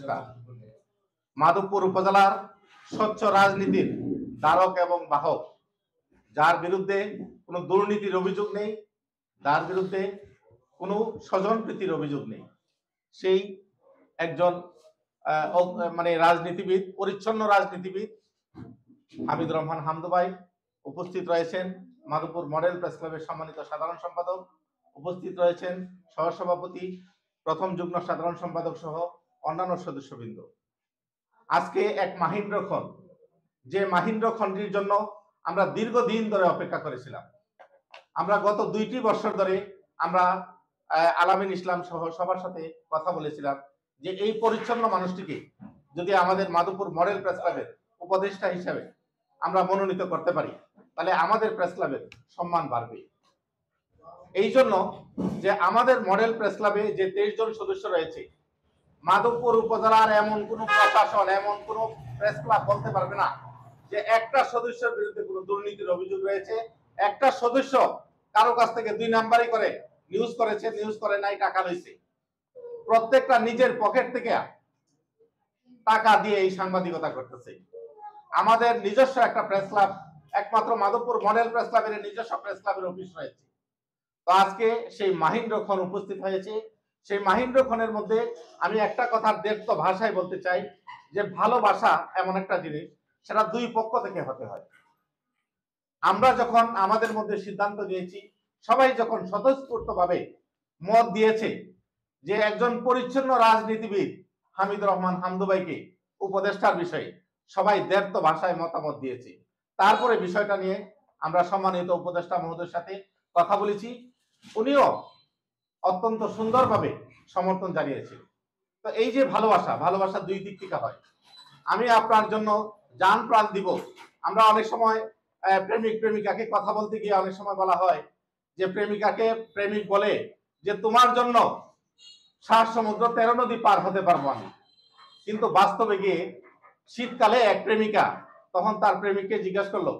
উপদেষ্টা, মাধবপুর উপজেলার স্বচ্ছ রাজনীতির ধারক এবং বাহক, যার বিরুদ্ধে কোনো দুর্নীতির অভিযোগ নেই, যার বিরুদ্ধে কোনো স্বজনপ্রীতির অভিযোগ নেই, সেই একজন মানে রাজনীতিবিদ, পরিচ্ছন্ন রাজনীতিবিদ হামিদুর রহমান হামদু ভাই উপস্থিত রয়েছেন। মাধবপুর মডেল প্রেস ক্লাবের সম্মানিত সাধারণ সম্পাদক উপস্থিত রয়েছেন, সহসভাপতি, প্রথম যুগ্ম সাধারণ সম্পাদক সহ অন্যান্য সদস্যবৃন্দ। আজকে এক মাহিন্দ্রক্ষণ, যে মাহিন্দ্রক্ষণটির জন্য আমরা দীর্ঘদিন ধরে অপেক্ষা করেছিলাম। আমরা গত 2টি বছর ধরে আমরা আলামিন ইসলাম সহ সবার সাথে কথা বলেছিলাম যে এই পরিচ্ছন্ন মানুষটিকে যদি আমাদের মাধবপুর মডেল প্রেস ক্লাবের উপদেষ্টা হিসেবে আমরা মনোনীত করতে পারি, তাহলে আমাদের প্রেস ক্লাবের সম্মান বাড়বে। এই জন্য যে আমাদের মডেল প্রেস ক্লাবে যে 23 জন সদস্য রয়েছে, মাধবপুর উপজেলার এমন কোন প্রশাসন, এমন কোন প্রেস ক্লাব বলতে পারবে না যে একটা সদস্যের বিরুদ্ধে কোনো দুর্নীতির অভিযোগ রয়েছে, একটা সদস্য কারো কাছ থেকে 2 নাম্বারই করে নিউজ করেছে, নিউজ করে নাই, টাকা লইছে। প্রত্যেকটা নিজের পকেট থেকে টাকা দিয়ে এই সাংবাদিকতা করতেছে। আমাদের নিজস্ব একটা প্রেস ক্লাব, একমাত্র মাধবপুর মডেল প্রেস ক্লাবের নিজস্ব প্রেস ক্লাবের অফিস রয়েছে। তো আজকে সেই মাহিন্দ্রক্ষণ উপস্থিত হয়েছে। সেই মাহিন্দ্রক্ষণের মধ্যে আমি একটা কথা দেবত ভাষায় বলতে চাই যে ভালোবাসা এমন একটা জিনিস, সেটা 2 পক্ষ থেকে হতে হয়। আমরা যখন আমাদের মধ্যে সিদ্ধান্ত নিয়েছি, সবাই যখন স্বতঃস্ফূর্তভাবে মত দিয়েছে যে একজন পরিচ্ছন্ন রাজনীতিবিদ হামিদুর রহমান হামদু ভাইকে উপদেষ্টার বিষয়ে সবাই দেবত ভাষায় মতামত দিয়েছে। তারপরে বিষয়টা নিয়ে আমরা সম্মানিত উপদেষ্টা মহোদয়ের সাথে কথা বলেছি, উনিও অত্যন্ত সুন্দরভাবে সমর্থন জানিয়েছে। তো এই যে ভালোবাসা, ভালোবাসা 2 দিক থেকে হয়। আমি আপনার জন্য জান প্রাণ দিব। আমরা অনেক সময় প্রেমিক প্রেমিকাকে কথা বলতে গিয়ে অনেক সময় বলা হয় যে প্রেমিকাকে প্রেমিক বলে যে তোমার জন্য 7 সমুদ্র 13 নদী পার হতে পারবো আমি। কিন্তু বাস্তবে গিয়ে শীতকালে এক প্রেমিকা তখন তার প্রেমিককে জিজ্ঞাসা করলো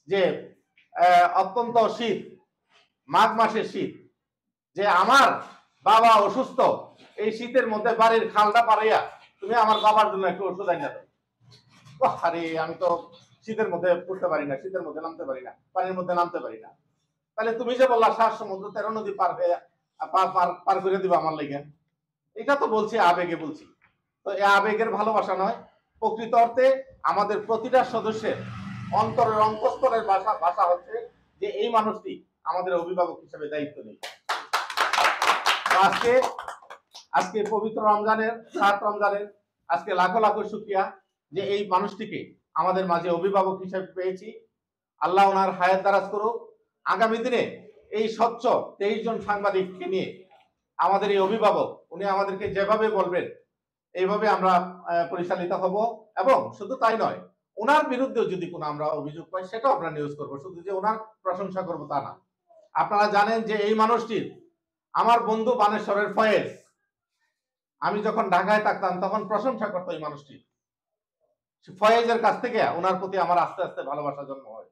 যে অত্যন্ত শীত, মাঘ মাসের শীত, যে আমার বাবা অসুস্থ, এই শীতের মধ্যে বাড়ির খালটা পাড়াইয়া তুমি আমার বাবার জন্য একটু ওষুধ আইনা দাও। আরে আমি তো শীতের মধ্যে পড়তে পারি না, শীতের মধ্যে নামতে পারি না, পানির মধ্যে নামতে পারি না। তাহলে তুমি যে বললা 7 সমুদ্র 13 নদী পার হয়ে পার করে দিবা আমার লেগে, এটা তো বলছি আবেগে বলছি। তো এই আবেগের ভালোবাসা নয়, প্রকৃত অর্থে আমাদের প্রতিটা সদস্যের অন্তরের অন্তঃস্থলের ভাষা হচ্ছে যে এই মানুষটি আমাদের অভিভাবক হিসেবে দায়িত্ব নেই। আজকে পবিত্র রমজানের 7 রমজানের আজকে লাখো লাখো শুকরিয়া যে এই মানুষটিকে আমাদের মাঝে অভিভাবক হিসেবে পেয়েছি। আল্লাহ ওনার হায়াত দারাজ করুক। আগামী দিনে এই স্বচ্ছ 23 জন সাংবাদিককে নিয়ে আমাদের এই অভিভাবক, উনি আমাদেরকে যেভাবে বলবেন এইভাবে আমরা পরিচালিত হব। এবং শুধু তাই নয়, ওনার বিরুদ্ধেও যদি কোনো আমরা অভিযোগ পাই সেটাও আমরা নিউজ করব, শুধু যে ওনার প্রশংসা করব তা না। আপনারা জানেন যে এই মানুষটির, আমার বন্ধু বানেশ্বরের ফয়েজ, আমি যখন ঢাকায় থাকতাম তখন প্রশংসা করতো এই মানুষটি। ফয়েজের কাছ থেকে ওনার প্রতি আমার আস্তে আস্তে ভালোবাসা জন্ম হয়।